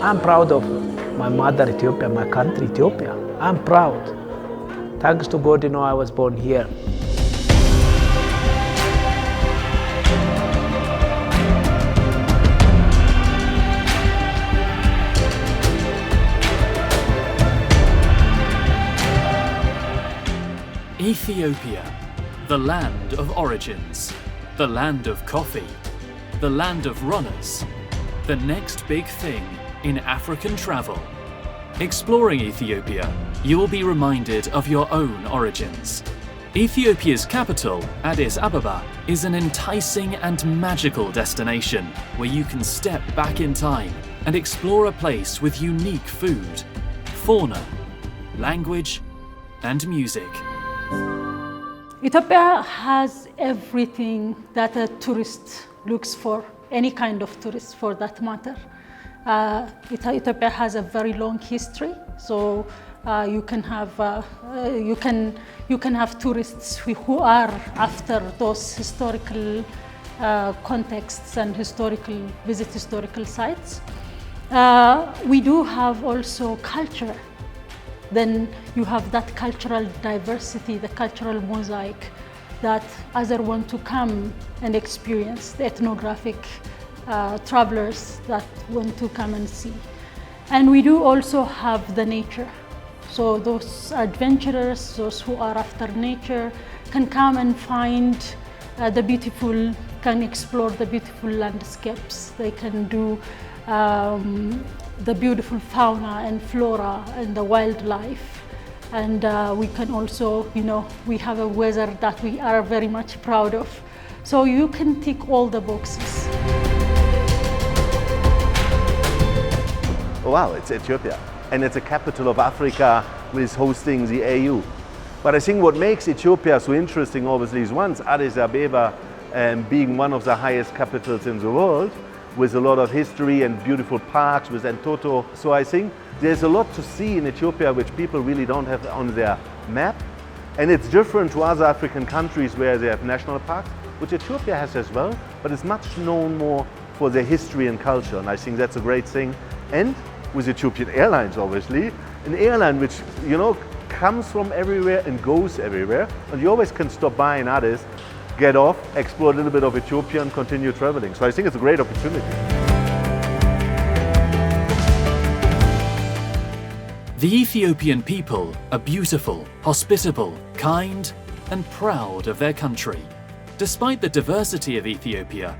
I'm proud of my mother Ethiopia, my country Ethiopia. I'm proud. Thanks to God, I was born here. Ethiopia, the land of origins, the land of coffee, the land of runners, the next big thing in African travel. Exploring Ethiopia, you will be reminded of your own origins. Ethiopia's capital, Addis Ababa, is an enticing and magical destination where you can step back in time and explore a place with unique food, fauna, language, and music. Ethiopia has everything that a tourist looks for, any kind of tourist for that matter. Ethiopia has a very long history, so you can have tourists who are after those historical contexts and visit historical sites. We do have also culture. Then you have that cultural diversity, the cultural mosaic that others want to come and experience, the ethnographic travelers that want to come and see. And we do also have the nature. So those adventurers, those who are after nature, can come and find can explore the beautiful landscapes. They can do the beautiful fauna and flora and the wildlife. And we can also, we have a weather that we are very much proud of. So you can tick all the boxes. Wow, it's Ethiopia. And it's a capital of Africa, which is hosting the AU. But I think what makes Ethiopia so interesting, obviously, is once Addis Ababa being one of the highest capitals in the world, with a lot of history and beautiful parks with Entoto. So I think there's a lot to see in Ethiopia which people really don't have on their map. And it's different to other African countries where they have national parks, which Ethiopia has as well, but it's much known more for their history and culture. And I think that's a great thing. And with Ethiopian Airlines, obviously, an airline which, comes from everywhere and goes everywhere. And you always can stop by in Addis, get off, explore a little bit of Ethiopia and continue traveling. So I think it's a great opportunity. The Ethiopian people are beautiful, hospitable, kind, and proud of their country. Despite the diversity of Ethiopia,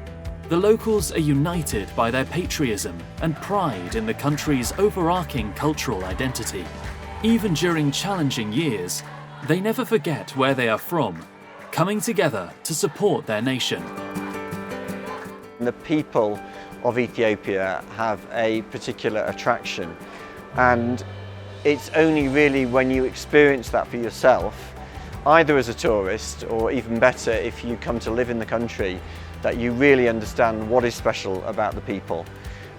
the locals are united by their patriotism and pride in the country's overarching cultural identity. Even during challenging years, they never forget where they are from, coming together to support their nation. The people of Ethiopia have a particular attraction, and it's only really when you experience that for yourself, either as a tourist or even better if you come to live in the country, that you really understand what is special about the people.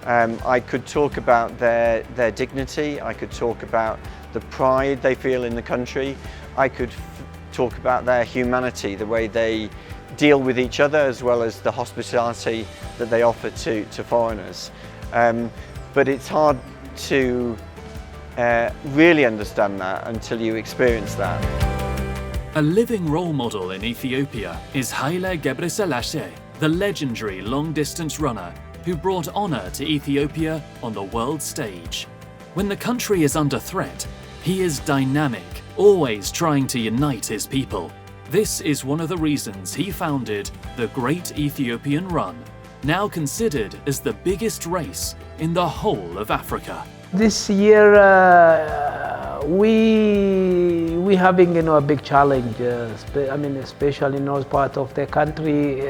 I could talk about their dignity, I could talk about the pride they feel in the country, I could talk about their humanity, the way they deal with each other as well as the hospitality that they offer to foreigners. But it's hard to really understand that until you experience that. A living role model in Ethiopia is Haile Gebrselassie, the legendary long-distance runner who brought honor to Ethiopia on the world stage. When the country is under threat, he is dynamic, always trying to unite his people. This is one of the reasons he founded the Great Ethiopian Run, now considered as the biggest race in the whole of Africa. This year we having a big challenge. Especially in north part of the country,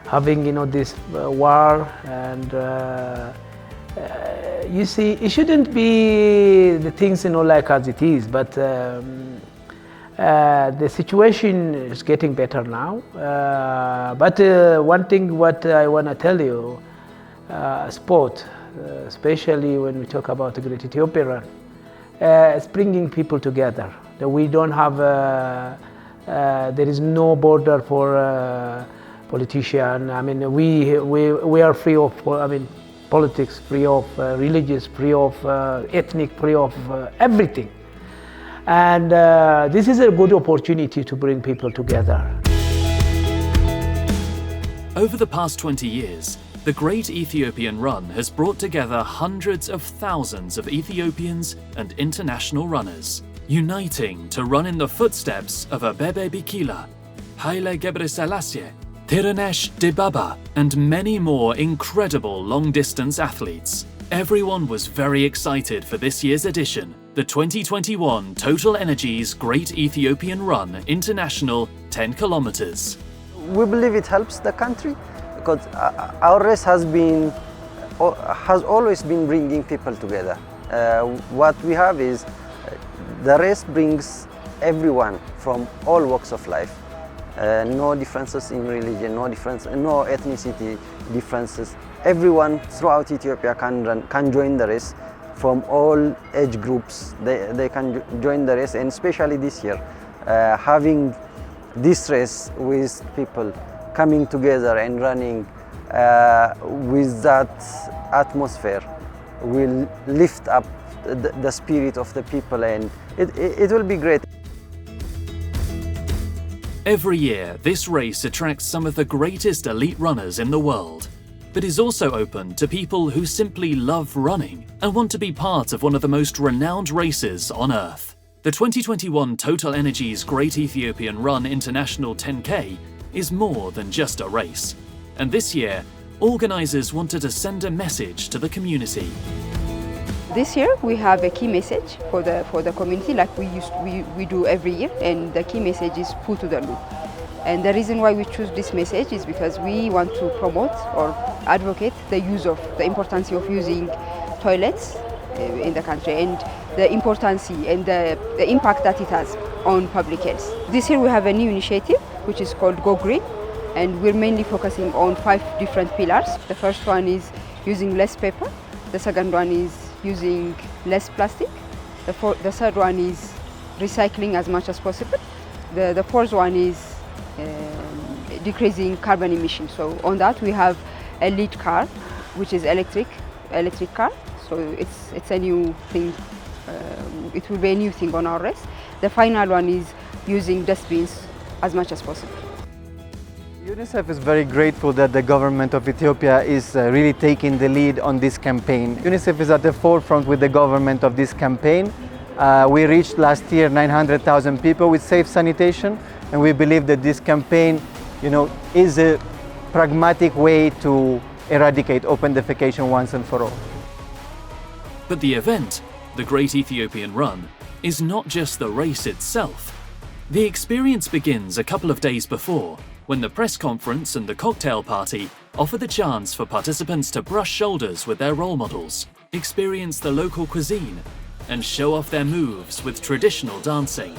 having this war, and you see, it shouldn't be the things like as it is, but the situation is getting better now. But one thing what I want to tell you, sport, especially when we talk about the Great Ethiopian Run, it's bringing people together. We don't have, there is no border for politician. We are free of, politics, free of religious, free of ethnic, free of everything. And this is a good opportunity to bring people together. Over the past 20 years, the Great Ethiopian Run has brought together hundreds of thousands of Ethiopians and international runners, uniting to run in the footsteps of Abebe Bikila, Haile Gebrselassie, Tirunesh Dibaba, and many more incredible long-distance athletes. Everyone was very excited for this year's edition, the 2021 Total Energies Great Ethiopian Run International 10 kilometers. We believe it helps the country because our race has always been bringing people together. What we have is the race brings everyone from all walks of life. No differences in religion, no ethnicity differences. Everyone throughout Ethiopia can join the race from all age groups. They can join the race, and especially this year, having this race with people coming together and running with that atmosphere will lift up the spirit of the people, and it will be great. Every year, this race attracts some of the greatest elite runners in the world, but is also open to people who simply love running and want to be part of one of the most renowned races on Earth. The 2021 Total Energies Great Ethiopian Run International 10K is more than just a race. And this year, organizers wanted to send a message to the community. This year we have a key message for the community, like we do every year, and the key message is put to the loop. And the reason why we choose this message is because we want to promote or advocate the importance of using toilets in the country, and the importance and the impact that it has on public health. This year we have a new initiative which is called Go Green, and we're mainly focusing on 5 different pillars. The first one is using less paper, the second one is using less plastic, the third one is recycling as much as possible, the fourth one is decreasing carbon emissions. So on that we have a lead car, which is electric car. So it's a new thing. It will be a new thing on our race. The final one is using dustbins as much as possible. UNICEF is very grateful that the government of Ethiopia is really taking the lead on this campaign. UNICEF is at the forefront with the government of this campaign. We reached last year 900,000 people with safe sanitation, and we believe that this campaign, is a pragmatic way to eradicate open defecation once and for all. But the event, the Great Ethiopian Run, is not just the race itself. The experience begins a couple of days before, when the press conference and the cocktail party offer the chance for participants to brush shoulders with their role models, experience the local cuisine, and show off their moves with traditional dancing.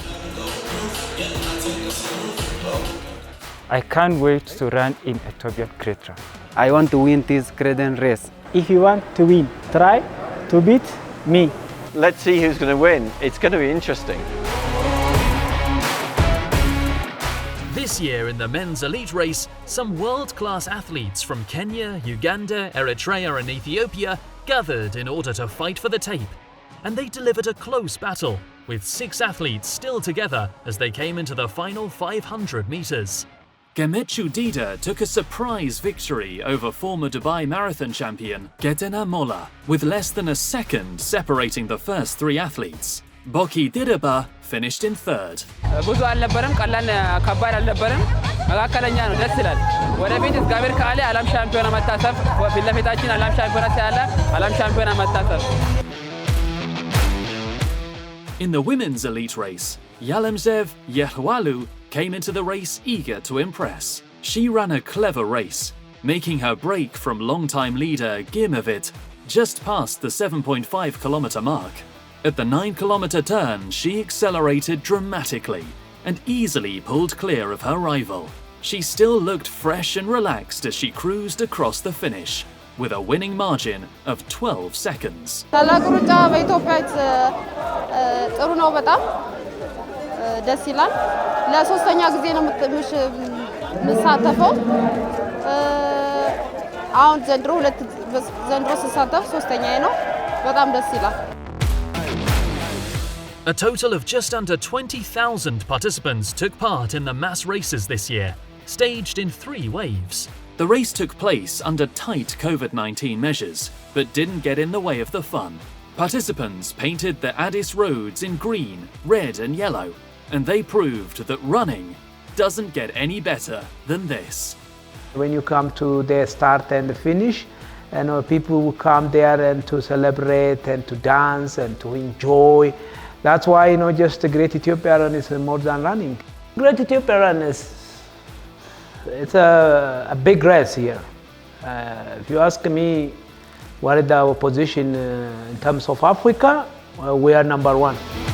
I can't wait to run in Ethiopian Great Run. I want to win this Great race. If you want to win, try to beat me. Let's see who's going to win. It's going to be interesting. This year in the men's elite race, some world-class athletes from Kenya, Uganda, Eritrea and Ethiopia gathered in order to fight for the tape. And they delivered a close battle, with 6 athletes still together as they came into the final 500 meters. Gemechu Dida took a surprise victory over former Dubai Marathon champion Gedena Mola, with less than a second separating the first 3 athletes. Boki Didaba finished in 3rd. ብዙ አልነበረም ቀላል ከባድ አልነበረም መካከለኛ ነው ደስ ይላል ወደፊት እግዚአብሔር ካለ ዓለም ሻምፒዮና መታሰብ ፊት ለፊታችን ዓለም ሻምፒዮና ያለ ዓለም ሻምፒዮና መታሰብ In the women's elite race, Yalemzev Yehwalu came into the race eager to impress. She ran a clever race, making her break from longtime leader Girmavit just past the 7.5 kilometer mark. At the 9 kilometer turn, she accelerated dramatically and easily pulled clear of her rival. She still looked fresh and relaxed as she cruised across the finish, with a winning margin of 12 seconds. ጥሩ ነው በጣም ደስ ይላል ለሶስተኛ ጊዜ ነው የምሳተፈው አሁን ዘንድሮ ስሳተፍ ሶስተኛዬ ነው። በጣም ደስ ይላል። A total of just under 20,000 participants took part in the mass races this year, staged in 3 waves. The race took place under tight COVID-19 measures, but didn't get in the way of the fun. Participants painted the Addis roads in green, red and yellow, and they proved that running doesn't get any better than this. When you come to the start and the finish, people will come there and to celebrate and to dance and to enjoy. That's why, just the Great Ethiopian Run is more than running. Great Ethiopian Run it's a big race here. If you ask me what is our position in terms of Africa, we are number 1.